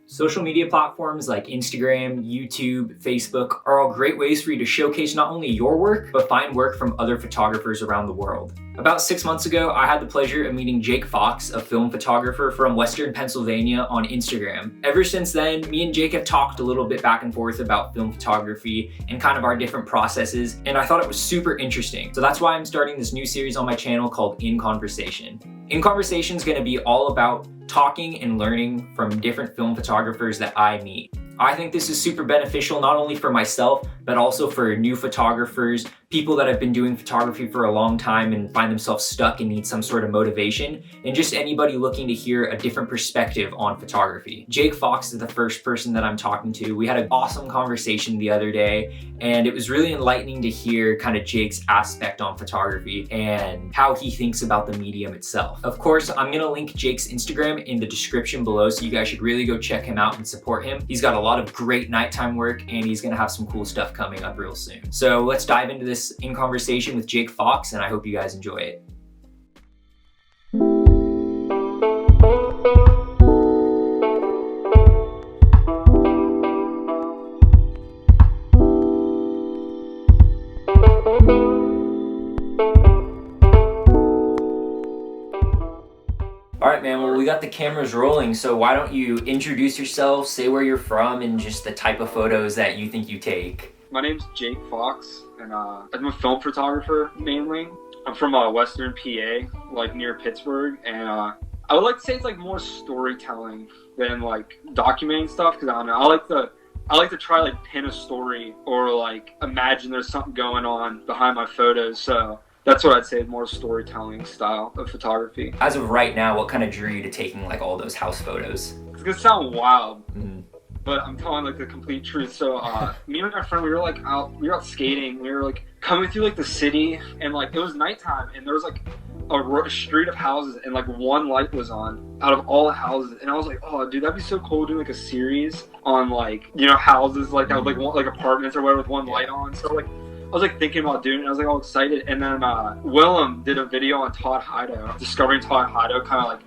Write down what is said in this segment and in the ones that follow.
Social media platforms like Instagram, YouTube, Facebook are all great ways for you to showcase not only your work, but find work from other photographers around the world. About 6 months ago, I had the pleasure of meeting Jake Fox, a film photographer from Western Pennsylvania, on Instagram. Ever since then, me and Jake have talked a little bit back and forth about film photography and kind of our different processes, and I thought it was super interesting. So that's why I'm starting this new series on my channel called In Conversation. In Conversation is going to be all about talking and learning from different film photographers that I meet. I think this is super beneficial not only for myself, but also for new photographers, people that have been doing photography for a long time and find themselves stuck and need some sort of motivation, and just anybody looking to hear a different perspective on photography. Jake Fox is the first person that I'm talking to. We had an awesome conversation the other day, and it was really enlightening to hear kind of Jake's aspect on photography and how he thinks about the medium itself. Of course, I'm gonna link Jake's Instagram in the description below, so you guys should really go check him out and support him. He's got a lot of great nighttime work, and he's gonna have some cool stuff coming up real soon. So let's dive into this In Conversation with Jake Fox, and I hope you guys enjoy it. All right, man, well, we got the cameras rolling, so why don't you introduce yourself, say where you're from, and just the type of photos that you think you take. My name's Jake Fox, and I'm a film photographer mainly. I'm from Western PA, like near Pittsburgh, and I would like to say it's like more storytelling than like documenting stuff, because I don't know, I like to try like pin a story or like imagine there's something going on behind my photos, so that's what I'd say, more storytelling style of photography. As of right now, what kind of drew you to taking like all those house photos? It's gonna sound wild, but I'm telling like the complete truth. So me and my friend, we were out skating. We were like coming through like the city, and like it was nighttime, and there was like a street of houses, and like one light was on out of all the houses, and I was like, oh dude, that'd be so cool doing like a series on like, you know, houses like that, like apartments or whatever with one light on. So like I was like thinking about doing it, and I was like all excited, and then Willem did a video on Todd Hido. Discovering Todd Hido kind of like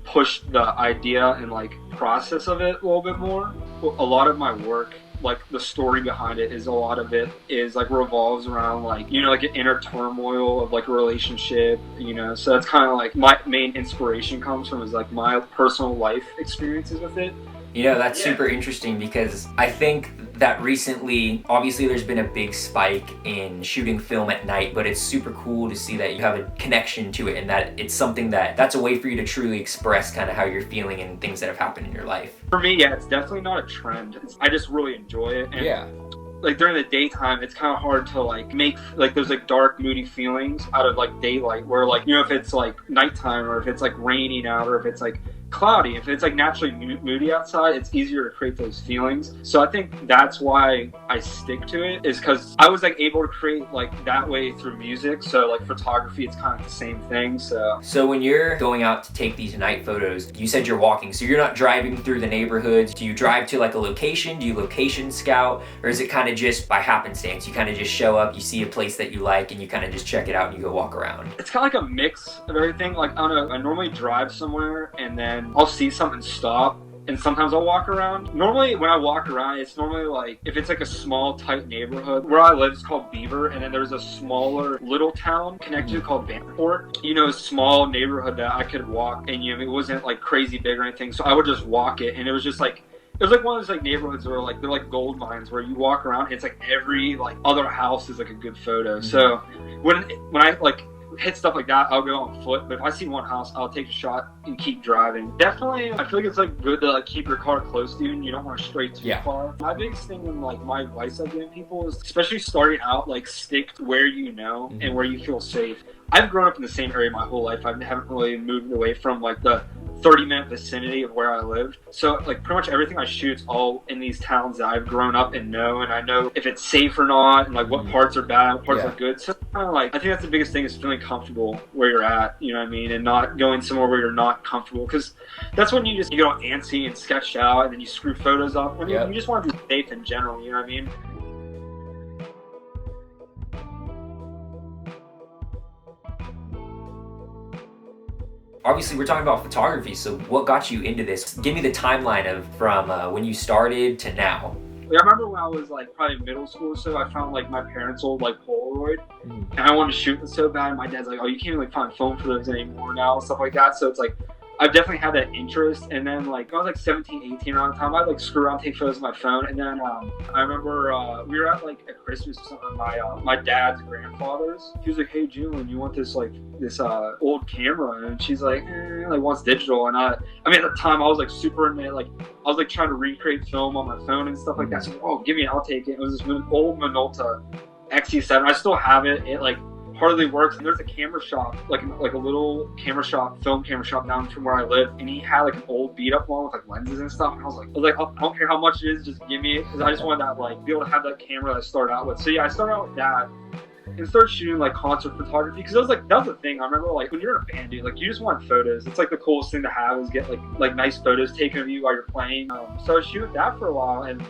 pushed the idea and like process of it a little bit more. A lot of my work, like the story behind it, is a lot of it is like revolves around like, you know, like an inner turmoil of like a relationship, you know. So that's kind of like my main inspiration comes from, is like my personal life experiences with it. You know, that's super interesting, because I think that recently, obviously there's been a big spike in shooting film at night, but it's super cool to see that you have a connection to it, and that it's something that's a way for you to truly express kind of how you're feeling and things that have happened in your life. For me, yeah, it's definitely not a trend. I just really enjoy it. And like during the daytime, it's kind of hard to like make like those like dark, moody feelings out of like daylight, where like, you know, if it's like nighttime, or if it's like raining out, or if it's like cloudy, if it's like naturally moody outside, it's easier to create those feelings. So I think that's why I stick to it, is because I was like able to create like that way through music. So like photography, it's kind of the same thing. So when you're going out to take these night photos, you said you're walking, so you're not driving through the neighborhoods. Do you drive to like a location? Do you location scout? Or is it kind of just by happenstance? You kind of just show up, you see a place that you like, and you kind of just check it out and you go walk around? It's kind of like a mix of everything. Like I don't know, I normally drive somewhere, and then I'll see something stop, and sometimes I'll walk around. Normally when I walk around, it's normally like, if it's like a small tight neighborhood. Where I live is called Beaver, and then there's a smaller little town connected called Vanport. You know, a small neighborhood that I could walk, and you know, it wasn't like crazy big or anything, so I would just walk it, and it was just like, it was like one of those like neighborhoods where like they're like gold mines, where you walk around, it's like every like other house is like a good photo. So when I like hit stuff like that, I'll go on foot. But if I see one house, I'll take a shot and keep driving. Definitely, I feel like it's like good to like keep your car close to you, and you don't want to stray too far. My biggest thing and like my advice I've given people is, especially starting out, like stick where you know and where you feel safe. I've grown up in the same area my whole life. I haven't really moved away from like the 30-minute vicinity of where I lived. So like pretty much everything I shoot's all in these towns that I've grown up and know, and I know if it's safe or not, and like what parts are bad, what parts are good. So kind of like, I think that's the biggest thing, is feeling comfortable where you're at, you know what I mean, and not going somewhere where you're not comfortable, because that's when you get all antsy and sketched out, and then you screw photos up. When you just want to be safe in general, you know what I mean. obviously we're talking about photography, so what got you into this? Give me the timeline of from when you started to now. I remember when I was like probably middle school or so, I found like my parents' old like Polaroid, and I wanted to shoot it so bad. My dad's like, "Oh, you can't like find film for those anymore now," stuff like that. So it's like I've definitely had that interest. And then like I was like 17, 18 around the time, I'd like screw around, take photos with my phone. And then I remember we were at like a Christmas or something. My dad's grandfather's. He was like, "Hey June, you want this like this old camera?" And she's like, like wants digital. And I mean at the time I was like super into it. Like I was like trying to recreate film on my phone and stuff like that. So oh, give me it, I'll take it. It was this old Minolta XE7. I still have it. It like hardly works. And there's a camera shop, like a little camera shop, film camera shop down from where I live, and he had like an old beat up one with like lenses and stuff. And I was like, I don't care how much it is, just give me it, because I just wanted that like be able to have that camera that I started out with. So yeah, I started out with that and started shooting like concert photography, because that was the thing. I remember like when you're in a band, dude, like you just want photos. It's like the coolest thing to have is get like nice photos taken of you while you're playing. So I was shooting that for a while, and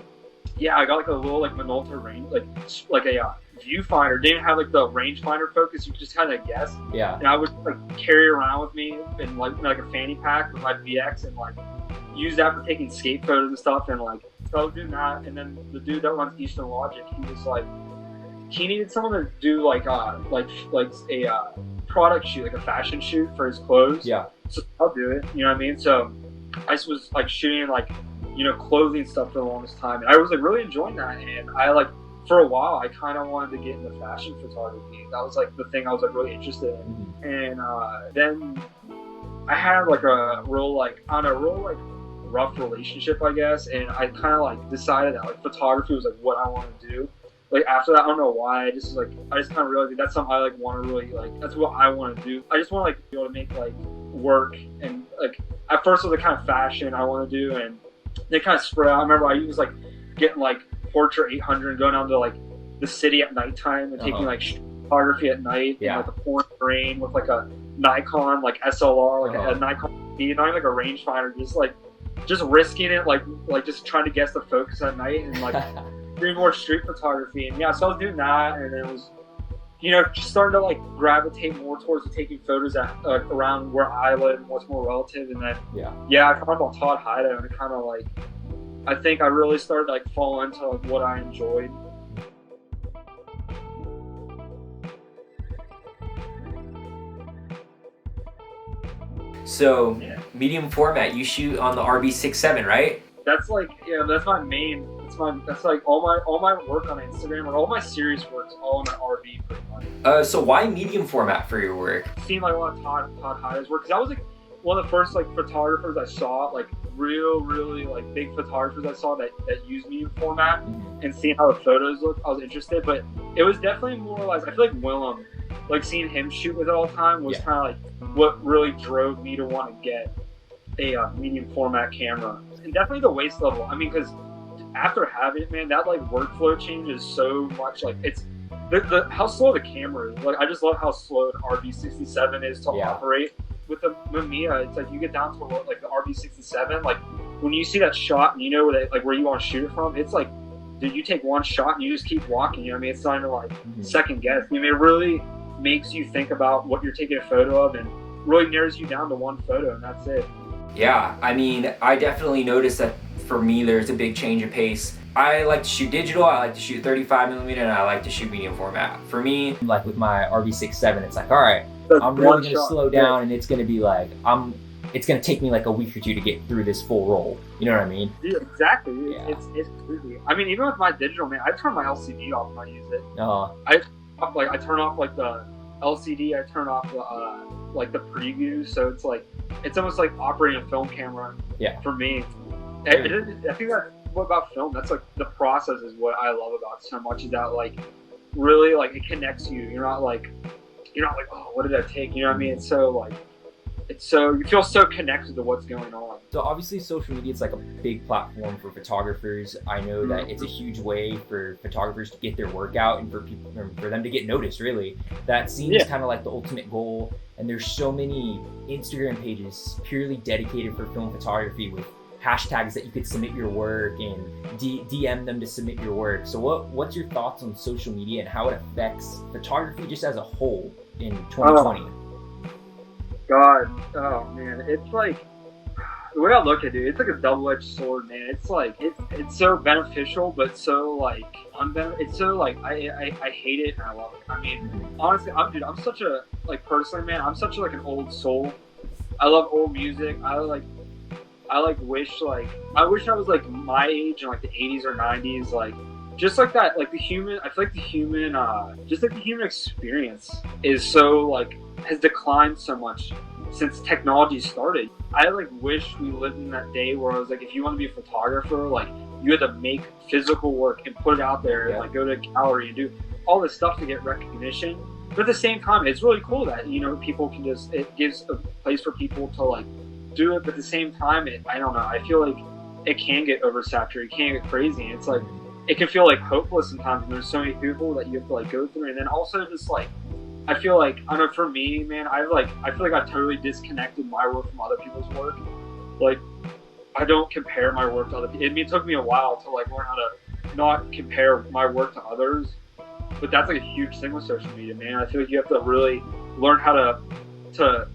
yeah, I got like a little like Minolta range, like a viewfinder. Didn't have like the rangefinder focus. You could just kind of guess. Yeah. And I would like carry it around with me in like a fanny pack with my VX, and like use that for taking skate photos and stuff. And like so I was doing that. And then the dude that runs Eastern Logic, he was like, he needed someone to do like a product shoot, like a fashion shoot for his clothes. Yeah. So I'll do it. You know what I mean? So I was like shooting like, you know, clothing stuff for the longest time, and I was like really enjoying that. And I like for a while I kind of wanted to get into fashion photography. That was like the thing I was like really interested in. And then I had like a real rough relationship, I guess, and I kind of like decided that like photography was like what I wanted to do. Like after that, I don't know why, I just kind of realized like, that's something I like want to really like, that's what I want to do. I just want to like be able to make like work, and like at first it was the kind of fashion I want to do, and they kind of spread out. I remember I was like getting like Portra 800 and going down to like the city at nighttime and taking like photography at night, in, like the pouring rain with like a Nikon like SLR, like a Nikon D, not even like a rangefinder, just risking it, like just trying to guess the focus at night, and like doing more street photography. And yeah, so I was doing that, and it was, you know, just starting to like gravitate more towards taking photos at around where I live and what's more relative. And then I found out Todd Hido, and it kind of like, I think I really started like falling into like what I enjoyed. So medium format, you shoot on the RB67, right? That's like, yeah, that's my main. That's like all my work on Instagram, or all my serious work is all on an RB pretty much. So why medium format for your work? Seeing like a lot of Todd Hido's work, because I was like one of the first like photographers I saw, like really like big photographers I saw that use medium format, and seeing how the photos look, I was interested. But it was definitely more or less, I feel like Willem, like seeing him shoot with it all the time was kind of like what really drove me to want to get a medium format camera. And definitely the waist level. I mean, because after having it, man, that like workflow changes so much. Like it's the how slow the camera is. Like I just love how slow an RB67 is to operate. With the Mamiya, it's like you get down to like the RB67, like when you see that shot and you know where you want to shoot it from, it's like, dude, you take one shot and you just keep walking. You know what I mean? It's not even like second guess. I mean, it really makes you think about what you're taking a photo of, and really narrows you down to one photo, and that's it. Yeah, I mean, I definitely noticed that for me, there's a big change of pace. I like to shoot digital, I like to shoot 35mm, and I like to shoot medium format. For me, like with my RB67, it's like, all right, I'm really going to slow down, and it's going to be like, it's going to take me like a week or two to get through this full roll. You know what I mean? Yeah, exactly. It's crazy. I mean, even with my digital, man, I turn my LCD off when I use it. I turn off like the LCD, I turn off the like the preview, so it's like, it's almost like operating a film camera for me. I think that's what about film, that's like the process is what I love about it so much, is that like really like it connects you. You're not like, oh, what did I take? You know what I mean? It's so like, you feel so connected to what's going on. So obviously social media is like a big platform for photographers. I know that it's a huge way for photographers to get their work out, and for them to get noticed, really. That seems kind of like the ultimate goal. And there's so many Instagram pages purely dedicated for film photography with hashtags that you could submit your work and DM them to submit your work. So what's your thoughts on social media and how it affects photography just as a whole in 2020? God, oh man, it's like the way I look at it, it's like a double-edged sword, man. It's like it's so beneficial, but so like it's so like I hate it and I love it. I mean, honestly, I'm such a like personally, man. I'm such like an old soul. I love old music. I wish I was like my age in like the 80s or 90s, like just like that, like the human. I feel like the human, just like the human experience is so like has declined so much since technology started. I like wish we lived in that day where it was like if you want to be a photographer, like you had to make physical work and put it out there and like go to a gallery and do all this stuff to get recognition. But at the same time, it's really cool that people can just it gives a place for people to like do it. But at the same time, I don't know. I feel like it can get oversaturated, it can get crazy. It's like it can feel like hopeless sometimes. And there's so many people that you have to like go through, and then also just like I feel like I don't know. For me, man, I feel like I totally disconnected my work from other people's work. Like I don't compare my work to other people. It took me a while to like learn how to not compare my work to others. But that's like a huge thing with social media, man. I feel like you have to really learn how to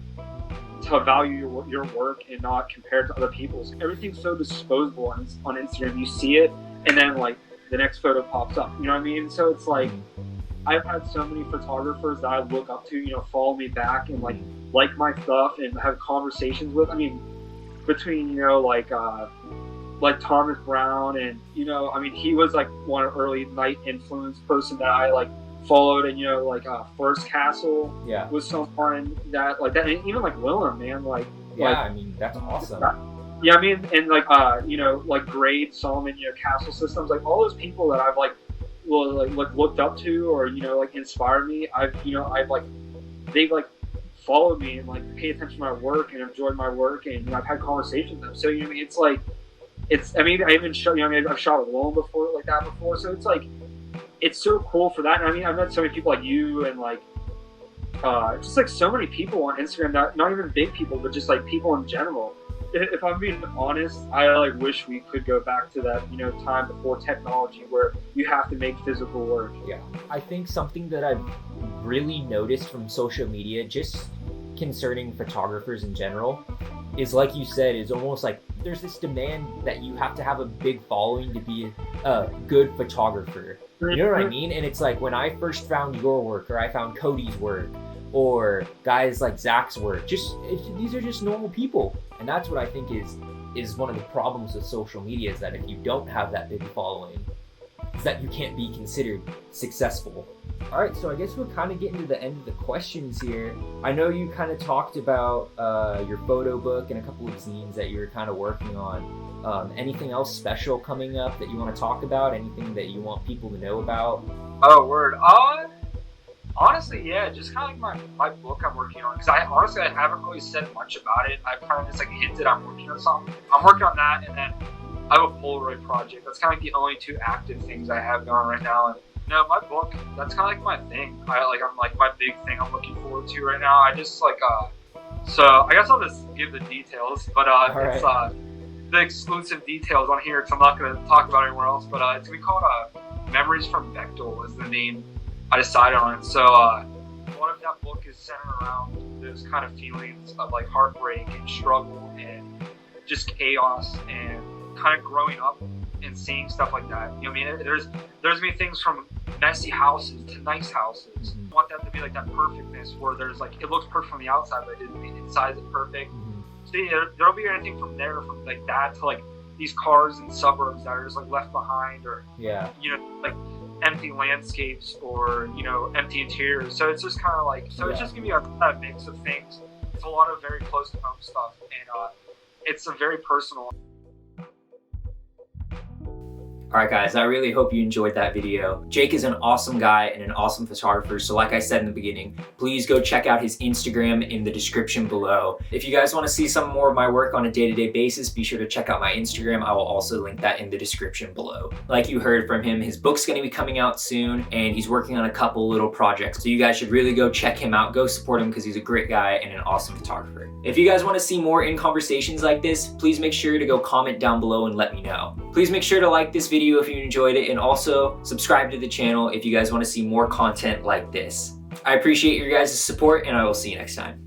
value your work and not compare it to other people's. Everything's so disposable on Instagram. You see it, and then like the next photo pops up. You know what I mean? So it's like I've had so many photographers that I look up to, follow me back and like my stuff and have conversations with. I mean, between like Thomas Brown and I mean he was like one early night influence person that I like followed, and First Castle was someone that like that, and even like Willem, man, I mean that's awesome. Yeah, I mean, and like Grade, Solomon, Castle Systems, like all those people that I've like looked up to or like inspired me. I've like they've like followed me and like paid attention to my work and enjoyed my work, and I've had conversations with them. So I mean, it's like I even shot I've shot alone before like that before. So it's like it's so cool for that. And I mean, I've met so many people like you and like just like so many people on Instagram that not even big people, but just like people in general. If I'm being honest, I like wish we could go back to that time before technology where you have to make physical work. Yeah, I think something that I've really noticed from social media, just concerning photographers in general, is like you said, is almost like there's this demand that you have to have a big following to be a good photographer. You know what I mean? And it's like when I first found your work, or I found Cody's work, or guys like Zach's work, these are just normal people. And that's what I think is one of the problems with social media, is that if you don't have that big following, is that you can't be considered successful. All right, so I guess we're kind of getting to the end of the questions here. I know you kind of talked about your photo book and a couple of zines that you're kind of working on. Anything else special coming up that you want to talk about? Anything that you want people to know about? Oh, word. Honestly, yeah, just kind of like my book I'm working on, because I haven't really said much about it. I've kind of just like hinted I'm working on something. I'm working on that, and then I have a Polaroid project. That's kind of like the only two active things I have going right now. And my book, that's kind of like my thing. I'm like my big thing I'm looking forward to right now. I just like so I guess I'll just give the details, but it's the exclusive details on here, because I'm not going to talk about it anywhere else. But it's gonna be called Memories from Bechtel is the name I decided on it. So one of that book is centered around those kind of feelings of like heartbreak and struggle and just chaos and kind of growing up and seeing stuff like that. I mean, there's many things from messy houses to nice houses. I want that to be like that perfectness where there's like it looks perfect from the outside, but the inside is perfect. So there'll be anything from there, from like that to like these cars in suburbs that are just like left behind, or like empty landscapes, or empty interiors. So it's just kind of like it's just gonna be a mix of things. It's a lot of very close to home stuff, and it's a very personal. Alright guys, I really hope you enjoyed that video. Jake is an awesome guy and an awesome photographer, so like I said in the beginning, please go check out his Instagram in the description below. If you guys want to see some more of my work on a day-to-day basis, be sure to check out my Instagram. I will also link that in the description below. Like you heard from him, his book's going to be coming out soon, and he's working on a couple little projects, so you guys should really go check him out. Go support him, because he's a great guy and an awesome photographer. If you guys want to see more in conversations like this, please make sure to go comment down below and let me know. Please make sure to like this video if you enjoyed it, and also subscribe to the channel if you guys want to see more content like this. I appreciate your guys' support, and I will see you next time.